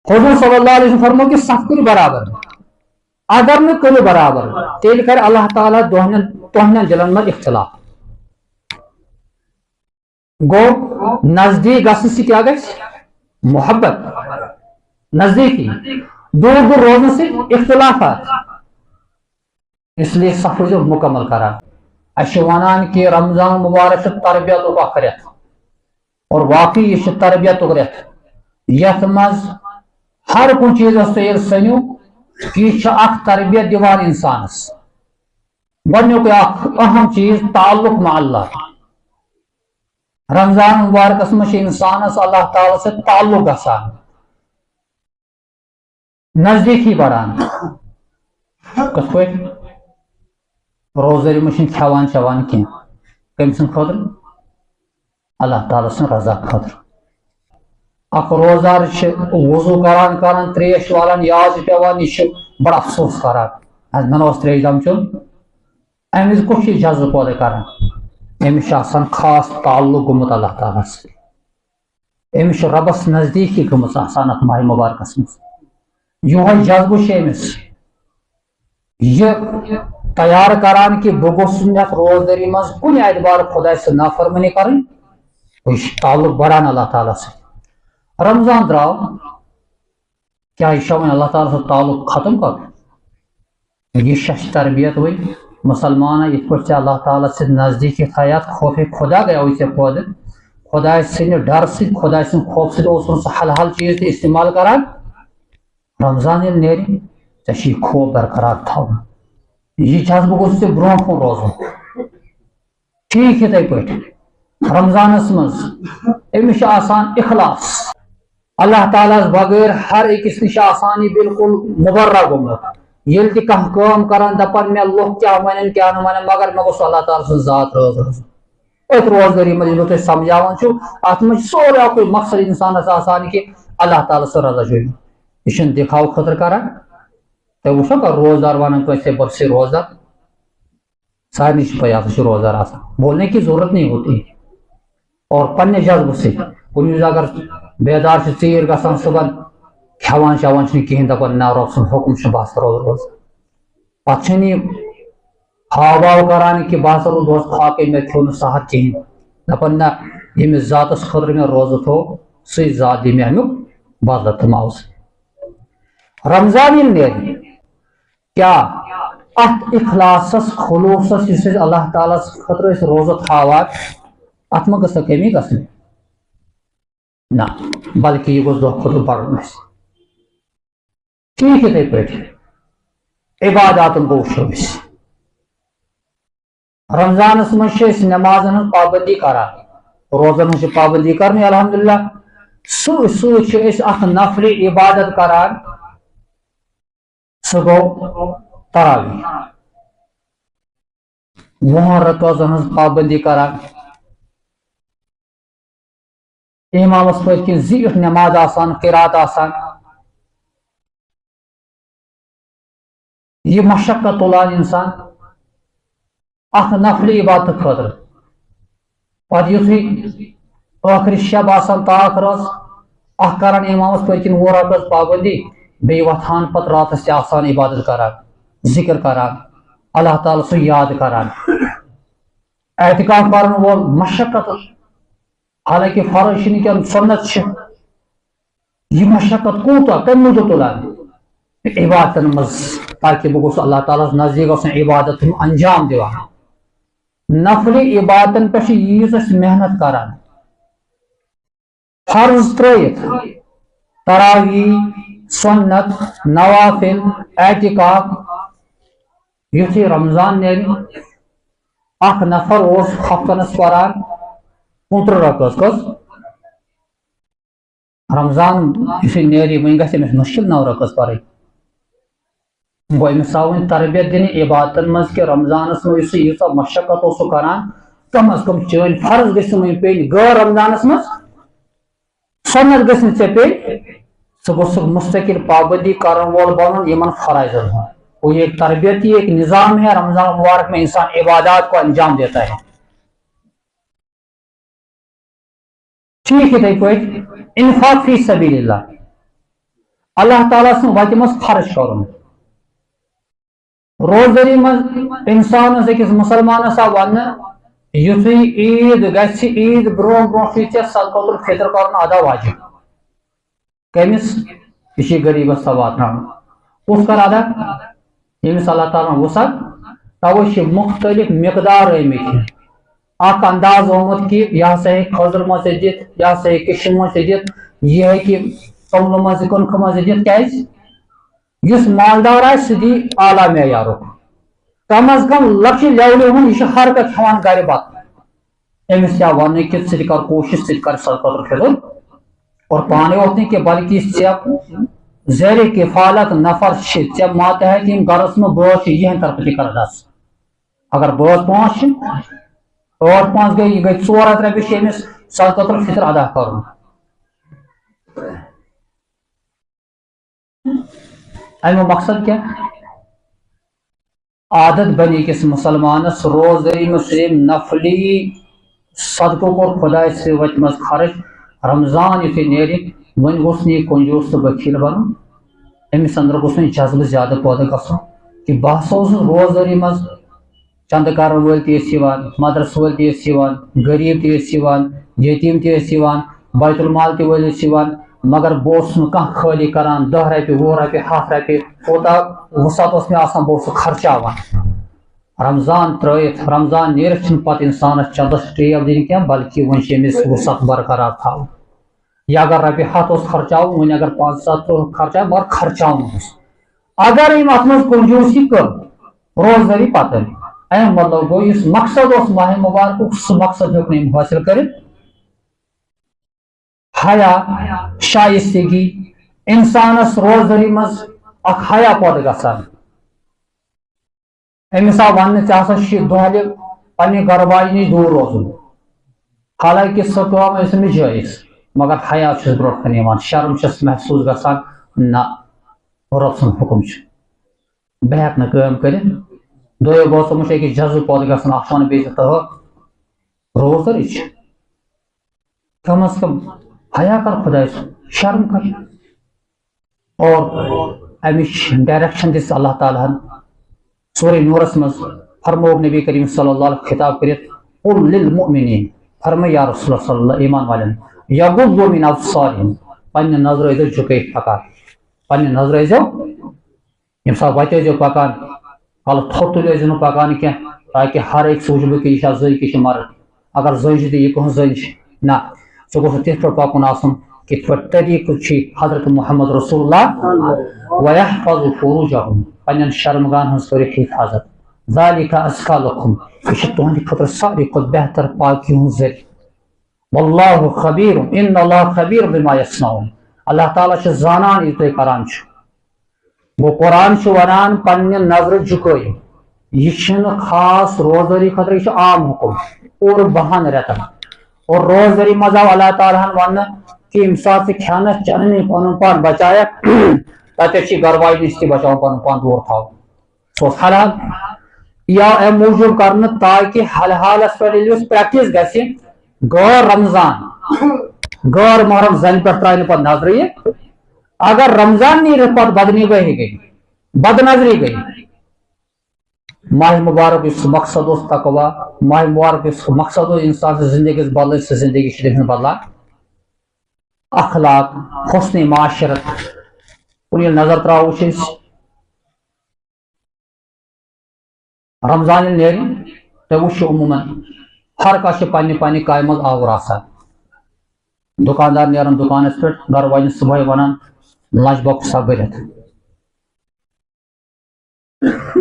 حضور صلی اللہ علیہ وسلم فرمو کہ سخت کر برابر اگر نہ کرو برابر تیل کر اللہ تعالیٰ تہن دلن من اختلاف گو نزدیک گھن سے کیا گژھِ محبت نزدیکی دور دور روزن سے اختلافات اس لیے صف مکمل کران اچھا ونان کہ رمضان مبارک تربیت اخ رت اور واقعی یہ تربیت رت یت مز ہر کن چیز تیل سنو یہ اخ تربیت دیوان انسانس گۄڈنیُک اخ اہم چیز تعلق مع اللہ رمضان مبارکس مجھ انسانس اللہ تعالیٰ سے تعلق گژھان نزدیکی بڑھان کت پہ روزداری مجھ کھیوان چوان کی کم سن خاطر اللہ تعالیٰ سن رضا خاطر اخ روزدار وضو کران تریش والان یاد پیوان یہ بڑا افسوس کران مے تریش دم چون ام وز کس جذبہ پودے کران امس خاص تعلق گومت اللہ تعالیٰ ستھ امس ربس نزدیکی گمت ات ماہ مبارکس مز یہ جذبہ امس یہ تیار کران کہ بہ گوس یت روزداری مز کن اعتبار خدا سے نافرمانی کریں یہ تعلق بڑھان اللہ تعالیٰ سے رمضان درو کیا یہ وی اللہ تعالیٰ سے تعلق ختم کر یہ تربیت وی مسلمان یہ پہ اللہ تعالیٰ سے نزدیکی تھیات خوف خدا گیا پودے خدا سن ڈر سی خدا سن خوف سہ حل حل چیز تہ استعمال کران رمضان یل نیری ٹھیک خوف برقرار تھو یہ جذبہ گوس برو کن روزن ٹھیک اتھے پہ رمضانس مز امس اخلاص اللہ تعالیٰ بغیر ہر أکس نش آسان بالکل مبرہ گومت یل تہ کم کران دپان مے لوگ کیا ون کیا نا ون مگر مے گوس اللہ تعالیٰ سن ذات روز ات روزداری مجھ تھی سمجھاوان ات مجھ سورے اکوئی مقصد انسانس آسان کہ اللہ تعالیٰ سے رضا جوئی یہ دکھاو خاطر کران تہ وچھو کہ روزدار ونان تو برسے روزدار سارے پہ روزدار آسان بولنے کی ضرورت نہیں ہوتی اور پنہ جذبہ سے کن وز اگر بیدار ژیر گژھان صبح کھیوان چوان کہین دپان نا رب سن حکم بہ ہسا روز روز پتہ ہاو باو کران کہ بہ ہسا روز فاقے مے کھیو نا صحت کہین دپان نا یمس ذاتس خاطر مے روزہ تھو سی ذات دی مے امیک بدلہ تہ معاوضہ رمضان یل نیرِ کیا ات اخلاصس خلوصس اس اللہ تعالیٰ خاطر روزہ تھاوان ات ما گژھِ کمی گژھنی نا بلکہ یہ گوس دہ کھوتہ بڑھن ٹھیک اتھے پہ عباداتن کو وچھو رمضانس مز نمازن ہن پابندی کران روزن ہن پابندی کرنی الحمدللہ ست اخ نفل عبادت کران سہ گو تراویح 10 رکعتن ہن پابندی کران امامس پتھ کن زیٹھ نماز آسان قرات آسان یہ مشقت تلان انسان اخ نفل عبادت خاطر پتہ یتھے ٲخری شب آسان تاخ رٲژ اخ کران امامس پتھ کن 10 رکعت پابندی بی وتھان پتہ راتس تہ آسان عبادت کران ذکر کران اللہ تعالیٰ سُہ یاد کران اعتکاف کرن وول مشقت حالانکہ فرض کی سنت یہ مشقت کوتا کم موجود تلان عبادتن مز تاکہ بہ گوس اللہ تعالیٰ نزدیک عبادت انجام دیوان نفل عبادتن پہ ییز محنت کران فرض ترٲیِتھ تراویح سنت نوافل اعتکاف یتھے رمضان نیرِ اخ نفر اوس ہفتنس پران 15 رکعت کس رمضان اس نیری ون گھس امس مشکل 9 رکعت پرن گو امس آو تربیت دن عبادتن مز کہ رمضانس مز یوسا مشقت سہ کران کم از کم چین فرض گھس ون پین غیر رمضانس مز سنت گھس ژے پین سہ گوس مستقل پابندی کرن وول بنن یمن فرائضن ہند وہ ایک تربیتی ایک نظام ہے رمضان مبارک میں انسان عبادات کو انجام دیتا ہے ٹھیک ہے پہ انفاق فی سبیل اللہ اللہ تعالیٰ سن وتہ مز خرچ کرن روزدری مز انسانس أکس مسلمانس آو ون یتھے عید گژھِ عید برونٛہہ برونٛہہ چھُ ژےٚ صدقۃ الفطر کرُن ادا واجب کٔمِس یہِ چھُ غریٖبس تام واتناوُن کُس کر ادا ییٚمِس اللہ تعالیٰ وسعت توے چھِ مختلف مقدار آمٕتۍ اکھ انداز آمُت کہ یہِ ہسا ہیٚکہِ کھٔزرٕ منٛز تہِ دِتھ یہِ ہسا ہیٚکہِ کِشِر منٛز تہِ دِتھ یہِ ہیٚکہِ توٚملہٕ منٛز تہِ کٕنکہٕ منٛز تہِ دِتھ کیازِ یُس مالدار آسہِ سُہ دی اعلیٰ معیارُک کم از کم لۄکچہِ لیولہِ ہُنٛد یہِ چھُ ہر کانٛہہ کھٮ۪وان گرِ بتہٕ أمِس چھِ وننہٕ کہِ ژٕ تہِ کر کوٗشش ژٕ تہِ کر صدقۃ الفطر اور پانے یوت نہٕ کینٛہہ بلکہِ ژےٚ زیرِ کفالت نفر چھِ ژےٚ ماتحت یِم گرس منٛز بٲژ چھِ یِہنٛدِ طرفہٕ تہِ کر ادا اگر بٲژ پانٛژھ چھِ ٲٹھ پانٛژھ گٔے یہِ گٔے 400 رۄپیہِ چھِ أمِس صدقۃ الفطر ادا کرُن امیُک مقصد کیا عادت بنی أکِس مسلمانس روزدری منٛز صرف نفلی صدقہٕ کوٚر خۄداے سٕنٛدِ وتہِ منٛز خرچ رمضان یُتھُے نیرِ وۄنۍ گوٚژھ نہٕ یہِ کنجوٗس تہٕ بخیل بنُن أمِس اندر گوٚژھ نہٕ جذبہٕ زیادٕ پٲدٕ گژھُن کہِ بہٕ ہسا اوسُس روزدری منٛز چندٕ کرن وٲلۍ تہِ ٲسۍ یِوان مدرسہٕ وٲلۍ تہِ ٲسۍ یِوان غریٖب تہِ ٲسۍ یِوان یتیٖم تہِ ٲسۍ یِوان بیت المال تہِ وٲلۍ ٲسۍ یِوان مگر بہٕ اوسُس نہٕ کانٛہہ خٲلی کران 10 رۄپیہِ 20 رۄپیہِ 100 رۄپیہِ کوتاہ وسعت اوس مےٚ آسان بہٕ اوسُس خرچاوان رمضان ترٲیِتھ رمضان نیرِتھ چھُنہٕ پتہٕ انسانس چندس ٹیب دِنۍ کینٛہہ بلکہِ وۄنۍ چھِ أمِس وسعت برقرار تھاوُن یہِ اگر رۄپیہِ 100 اوس خرچاوُن وۄنۍ اگر 500 خرچاوُن مگر خرچاوُن اوس اگر أمۍ اتھ منٛز کنجوٗسی کٔر روزدری پتہٕ امیُک مطلب گوٚو یُس مقصد اوس ماہِ مبارکُک سُہ مقصد ہیوٚک نہٕ أمۍ حٲصِل کٔرِتھ حیا شائستگی انسانس روزدری منٛز اکھ حیا پٲدٕ گژھان أمِس آو وننہٕ ژےٚ ہسا چھُے دۄہلہِ پننہِ گرٕ واجہِ نِش دوٗر روزُن حالانکہِ سۄ کٲم ٲس أمِس جٲیز مگر حیا چھُس برونٛٹھ کَنہِ یِوان شرم چھس محسوٗس گژھان نہ رۄب سُنٛد حُکم چھُ بہٕ ہٮ۪کہٕ نہٕ کٲم کٔرِتھ دوٚیو گوٚو تِمن چھُ أکِس جذبہٕ پٲدٕ گژھان اکھ چھُ ونان بیٚیہِ تہٕ روزدری چھِ کم از کم حیا کر خۄداے سُنٛد شرم کر اور امِچ ڈایریکشن دِژ اللہ تعالیٰ ہن سورہ نورس منٛز فرمووُکھ نبی کریم صلی اللہ علیہ خطاب کٔرِتھ قل للمؤمنین فرمٲے یا رسول اللہ صلی اللہ ایمان والٮ۪ن یغضوا من ابصارہم پننہِ نظرٕ ٲسۍزیو جُکٲیِتھ پکان پننہِ نظرٕ ٲسۍزیو ییٚمہِ ساتہٕ وتہِ ٲسۍزیو پکان کلہٕ تھوٚد تُلۍ ٲسۍزیو نہٕ پکان کینٛہہ تاکہِ ہر أکۍ سوٗنٛچ بہٕ کہِ یہِ چھا زٔنۍ کہِ یہِ چھِ مرد اگر زٔنۍ چھِ تہٕ یہِ کٕہٕنٛز زٔنۍ چھِ نہ ژٕ گوٚژھ تِتھ پٲٹھۍ پکُن آسُن کِتھ پٲٹھۍ طریٖقہٕ چھُ حضرت محمد رسول اللہ ویحفظوا فروجہم پننٮ۪ن شرمگاہن ہٕنٛز کٔرِکھ حفاظت ذالِکَ ازکیٰ لکم یہِ چھُ تُہنٛدِ خٲطرٕ ساروی کھۄتہٕ بہتر پاکی ہُنٛد ذٔریعہٕ واللہ خبیر ان اللہ خبیر بما یصنعون اللہ تعالیٰ چھُ زانان یہِ تُہۍ کران چھِو گوٚو قرآن چھُ ونان پننہِ نظرٕ جُکٲیِو یہِ چھُنہٕ خاص روزدری خٲطرٕ یہِ چھُ عام حُکم پوٗرٕ 12 رٮ۪تن اور روزدری منٛز آو اللہ تعالیٰ ہن وننہٕ کہ ییٚمہِ ساتہٕ ژٕ کھٮ۪نس چٮ۪نس نِش پنُن پان بچایکھ تتٮ۪تھ چھِ گرٕ واجہِ نِش تہِ بچاوُن پنُن پان دوٗر تھاوُن سُہ اوس حلال یہِ آو امہِ موٗجوٗب کرنہٕ تاکہِ حل حالس پٮ۪ٹھ ییٚلہِ أسۍ پریکٹِس گژھِ غٲر رمضان غٲر محرم زنہِ پٮ۪ٹھ ترٛایہِ نہٕ پتہٕ نظرٕ یہِ اگر رمضان نیٖرِتھ پتہٕ بدنگٲہی گٔے بد نظری گٔے ماہِ مبارک یُس مقصد اوس تقوا ماہِ مبارک یُس مقصد اوس انسان سٕنٛز زندگی گژھِ بدلٕنۍ سۄ زندگی چھِ تٔمۍ سٕنٛز بدلان اخلاق حسنِ معاشرت کُن ییٚلہِ نظر تراوو چھِ أسۍ رمضان ییٚلہِ نیرِ تُہۍ وٕچھِو عموٗمن ہر کانٛہہ چھِ پننہِ پننہِ کامہِ منٛز آوُر آسان دُکاندار نیران دُکانس پٮ۪ٹھ گرٕ واجٮ۪ن صبحٲے ونان لنچ باکٕس تھاو بٔرِتھ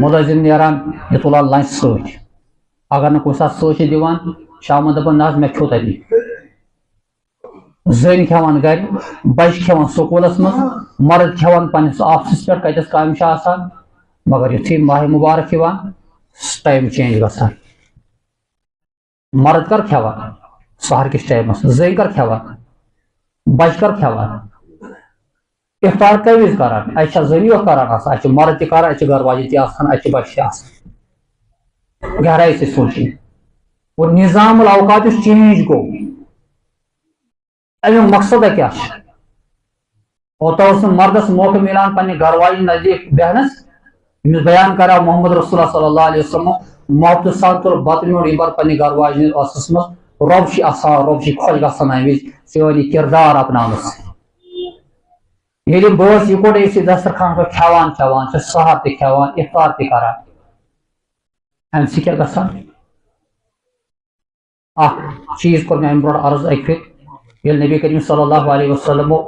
مُلٲزِم نیران یہِ تُلان لنچ سۭتۍ اگر نہٕ کُنہِ ساتہٕ سۭتۍ چھِ دِوان شامن دپان نہ حظ مےٚ کھیوٚو تتی زٔنۍ کھٮ۪وان گرِ بچہِ کھٮ۪وان سکوٗلس منٛز مرد کھٮ۪وان پننِس آفسس پٮ۪ٹھ کتٮ۪س کامہِ چھِ آسان مگر یُتھُے ماہِ مبارک یِوان ٹایم چینج گژھان مرد کر کھٮ۪وان سحر کِس ٹایمس زٔنۍ کر کھٮ۪وان بچہِ کر کھٮ۪وان افطار کمہِ وِزِ کران اتہِ چھا زٔنی یوت کران آسان اتہِ چھِ مرد تہِ کران اتہِ چھِ گرٕ واجِنۍ تہِ آسان اتہِ چھِ بچہِ تہِ آسان گہرائی سے سوٗنٛچِو اور نظام الاوقات یُس چینج گوٚو امیُک مقصدا کیٛاہ چھُ اوتہ مردس موقع ملان پنہ گھر واجن نزدیک بہنس یمس بیان کرا محمد رسول اللہ صلی اللہ علیہ وسلم محبت سان تر بت میون یہ بار پنہ گھر واجن ٲسس منٛز رۄب چھ آسان رۄب چھ خۄش گژھان امہِ وِزِ سٲنۍ کردار اپناونس ییٚلہِ بٲژ یِکوٹے أسۍ دسترخان پٮ۪ٹھ کھٮ۪وان چٮ۪وان چھِ سحر تہِ کھٮ۪وان افطار تہِ کران امہِ سۭتۍ کیٛاہ گژھان اکھ چیٖز کوٚر مےٚ امہِ برونٛٹھ عرض اکہِ پھِرِ ییٚلہِ نبی کریم صلی اللہ علیہ وسلمو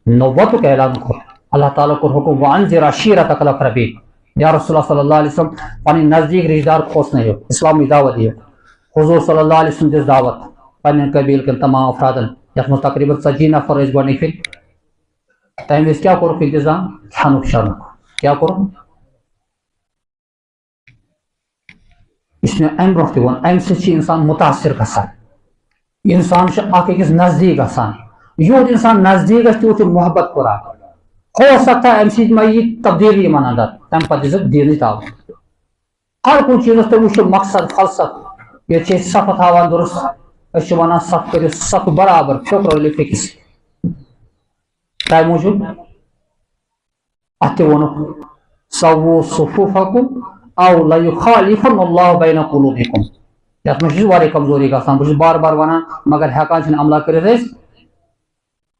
نبوتُک اعلان کوٚر اللہ تعالیٰ کوٚر حکم وانذر عشیرتک الاقربین یا رسول اللہ صلی اللہ علیہ وسلم پنٕنۍ نزدیٖک رشتہٕ دار کھوژنٲیِو اسلامٕچ دعوت دِیِو حضور صلی اللہ علیہ وسلم دِژ دعوت پنٕنٮ۪ن قبیٖل کٮ۪ن تمام افرادن یتھ منٛز تقریباً 40 نفر ٲسۍ گۄڈنِکۍ پھِرِ تمہِ وِزِ کیٛاہ کوٚرُکھ انتظام کھٮ۪نُک چٮ۪نُک کیٛاہ کوٚرُکھ یُس مےٚ امہِ برونٛٹھ تہِ ووٚن امہِ سۭتۍ چھِ انسان مُتاثر گژھان انسان چھُ اکھ أکِس نزدیٖک گژھان یوٗت انسان نزدیٖک گژھِ تیوٗت چھُ محبت ہُران ہو سکتا ہے امہِ سۭتۍ ما یی تبدیٖلی یِمن انٛدر تمہِ پتہٕ دِژٕکھ دیٖنٕچ دعوت ہر کُنہِ چیٖزس تُہۍ وٕچھِو مقصد فلسف ییٚتہِ چھِ أسۍ صفہٕ تھاوان درست أسۍ چھِ ونان صف کٔرِو صف برابر پھیُک رٲلِو فِکِس تمہِ موٗجوٗب اتھ تہِ ووٚنُکھ سووٗ صفوٗفکم او لیخالفن اللہ بین قلوبکم یتھ منٛز چھِ واریاہ کمزوری گژھان بہٕ چھُس بار بار ونان مگر ہٮ۪کان چھِنہٕ عملہ کٔرِتھ أسۍ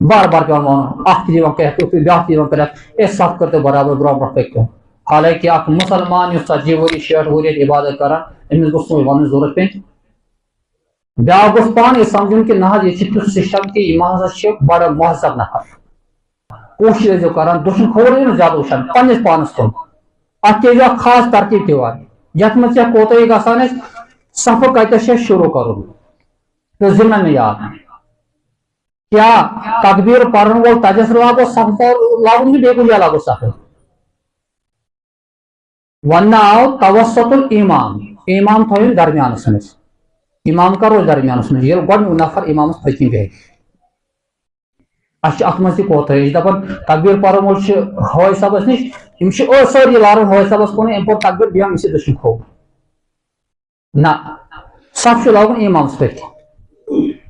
بار بار پیٚوان ونُن اکھ تہِ دِوان کٔرِتھ بیٛاکھ تہِ دِوان کٔرِتھ اے صف کٔرۍتو برابر برونٛہہ برونٛہہ پٔکۍتو حالانکہِ اکھ مُسلمان یُس 40 ؤری 60 ؤری ییٚتہِ عبادت کران أمِس گوٚژھ نہٕ وننٕچ ضروٗرت پیٚنۍ بیٛاکھ گوٚژھ پانے سمجھُن کہِ نہ حظ ییٚتہِ چھِ تیُتھ سسٹم کہِ یِم ہسا چھِ بڑٕ مہذب نفر کوٗشِش ٲسۍزیو کران دٔچھُن کھوورٕے نہٕ زیادٕ وٕچھان پننِس پانس کُن اتھ تہِ ٲسۍزیو اکھ خاص ترتیٖب دِوان یتھ منٛز ژےٚ کوتاہی گژھان آسہِ صفہٕ کتٮ۪س چھِ اَسہِ شروٗع کرُن تہٕ ضمن مےٚ یاد کیا تقبیر پرن وول تتٮ۪س لاگو صف لاگُن کہِ بیٚیہِ کُنہِ جایہِ لاگو صفہٕ وننہٕ آو توسط الامام امام تھٲیِن درمیانس منٛز امام کر روزِ درمیانس منٛز ییٚلہِ گۄڈنیُک نفر امامس پٔتکِنۍ بیٚہہِ اسہِ چھِ اتھ منٛز تہِ کوتاہی أسۍ چھِ دپان تقبیر پرن وول چھُ حٲج صٲبس نِش یِم چھِ سٲری لاران حٲج صٲبس کُنٕے أمۍ پوٚر تقبیر بیٚہم أمِس دٔچھُن کھوٚو نہ صف چھُ لاگُن امامس پٔتکِنۍ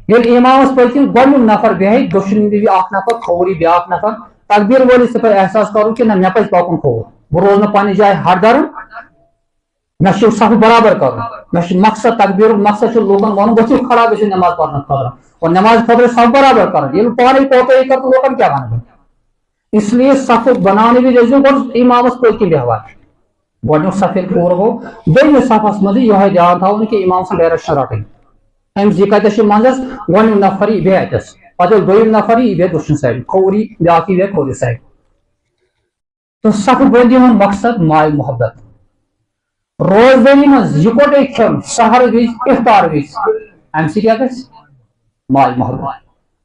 ییٚلہِ امامس پٔتکِنۍ گۄڈنیُک نفر بیٚہہِ دٔچھُن دِوِ اکھ نفر کھووُر یی بیٛاکھ نفر تقبیر وٲلِس تہِ پزِ احساس کرُن کہِ نہ مےٚ پزِ پکُن کھووُر بہٕ روزٕ نہٕ پننہِ جایہِ ہٹ درُن مےٚ چھُ صفہٕ برابر کرُن مےٚ چھُ مقصد تقبیرُک مقصد چھُ لوٗکن ونُن ؤتھِو کھڑا گٔژھِو نٮ۪ماز پرنہٕ خٲطرٕ اور نٮ۪ماز خٲطرٕ صف برابر کرُن ییٚلہِ پانے کوتاہی کر تہٕ لوٗکن کیٛاہ ونہٕ بہٕ اس لیے صفہٕ بناونہٕ وِزِ ٲسۍزیو گۄڈٕ امامس پٔتکِنۍ بیٚہوان گۄڈنیُک صف ییٚلہِ پوٗرٕ گوٚو دوٚیمِس صفس منٛز یِہوے دیان تھاوُن کہِ امام سٕنٛز ڈایریکشن رٹٕنۍ أمِس یہِ کتٮ۪س چھُ منٛزس گۄڈنیُک نفر یی بیٚہہِ اتٮ۪س پتہٕ ییٚلہِ دوٚیِم نفر یی بیٚہہِ دٔچھُن سایڈ کھووُر یی بیٛاکھ یی بیٚہہِ کھوورِ سایڈ تہٕ صفہٕ بندی ہُنٛد مقصد ماے محبت روزدٲری منٛز یِکوٹے کھیوٚن سحر وِزِ افطار وِزِ امہِ سۭتۍ کیٛاہ گژھِ ماے محبت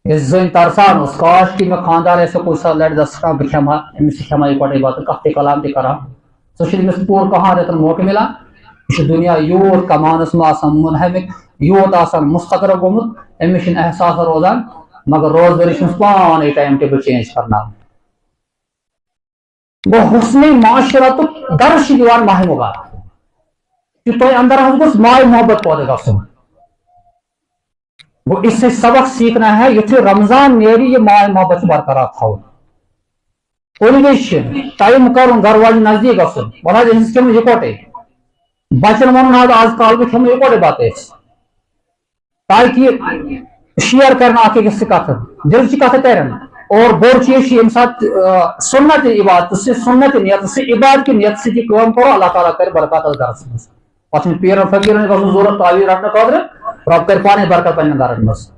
ییٚلہِ زٔنۍ ترسان اوس کاش کہِ مےٚ خانٛدار آسہِ ہا کُنہِ ساتہٕ لڑِ دسترخان بہٕ کھٮ۪مہٕ ہا أمِس سۭتۍ کھٮ۪مہٕ ہا یِکوٹے بتہٕ کتھ تہِ کلام تہِ کرہا سُہ چھُنہٕ أمِس پوٗرٕ 15 رٮ۪تن موقعہٕ مِلان یہِ چھُ دُنیا یوٗت کماونس منٛز آسان منہمک یوٗت آسان مستقر گوٚمُت أمِس چھُنہٕ احساس روزان مگر روزدٲری چھِ أمِس پانے ٹایم ٹیبل چینج کرناوُن گوٚو حسنٕے معاشرتُک درس چھِ دِوان ماہِ مبارک کہ تۄہہِ اندر حظ گوٚژھ ماے محبت پٲدٕ گژھُن گوٚو اس سے سبق سیکھنا ہے یُتھُے رمضان نیرِ یہِ ماے محبت چھُ برقرار تھاوُن کُنہِ وِزِ چھِ ٹایم کرُن گرٕ واجٮ۪ن نزدیٖک گژھُن وَلہٕ حظ أسۍ کھٮ۪مو یِکوٹے بچن ونُن حظ آز کال بہٕ کھٮ۪مو یِکوٹے بتہٕ أسۍ تاکہِ شیر کرن اکھ أکِس سۭتۍ کتھٕ دِلچہِ کتھٕ کرن اور بوٚڑ چیٖز چھُ ییٚمہِ ساتہٕ سُنت عبادت سۭتۍ سُنت نیت سۭتۍ عبادت کہِ نیتہٕ سۭتۍ یہِ کٲم کرو اللہ تعالیٰ کرِ برکات اتھ گرس منٛز پتہٕ چھُنہٕ پیٖرن فقیٖرن گژھُن ضروٗرت تعویٖذ رٹنہٕ خٲطرٕ رۄب کرِ پانے برکت پننٮ۪ن گرن منٛز